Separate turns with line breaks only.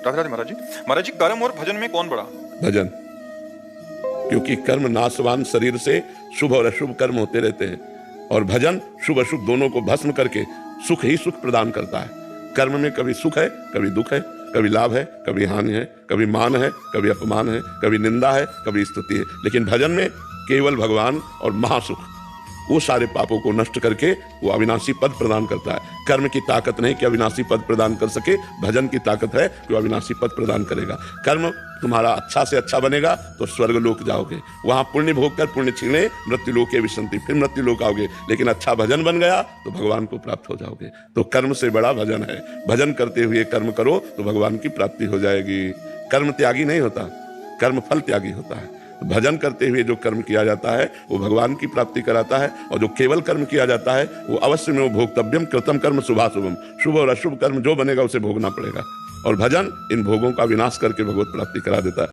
राधे राधे महाराज जी। महाराज जी, कर्म और भजन में कौन बड़ा?
भजन, क्योंकि कर्म नाशवान शरीर से शुभ और अशुभ कर्म होते रहते हैं, और भजन शुभ अशुभ दोनों को भस्म करके सुख ही सुख प्रदान करता है। कर्म में कभी सुख है, कभी दुख है, कभी लाभ है, कभी हानि है, कभी मान है, कभी अपमान है, कभी निंदा है, कभी स्तुति है, लेकिन भजन में केवल भगवान और महासुख, वो सारे पापों को नष्ट करके वो अविनाशी पद प्रदान करता है। कर्म की ताकत नहीं कि अविनाशी पद प्रदान कर सके, भजन की ताकत है कि वो अविनाशी पद प्रदान करेगा। कर्म तुम्हारा अच्छा से अच्छा बनेगा तो स्वर्ग लोक जाओगे, वहां पुण्य भोग कर पुण्य छीने मृत्यु लोके विसंति, फिर मृत्यु लोक आओगे। लेकिन अच्छा भजन बन गया तो भगवान को प्राप्त हो जाओगे। तो कर्म से बड़ा भजन है। भजन करते हुए कर्म करो तो भगवान की प्राप्ति हो जाएगी। कर्म त्यागी नहीं होता, कर्म फल त्यागी होता है। भजन करते हुए जो कर्म किया जाता है वो भगवान की प्राप्ति कराता है, और जो केवल कर्म किया जाता है वो अवश्य में वो भोक्तव्यम कृतम कर्म शुभाशुभम, शुभ और अशुभ कर्म जो बनेगा उसे भोगना पड़ेगा। और भजन इन भोगों का विनाश करके भगवत प्राप्ति करा देता है।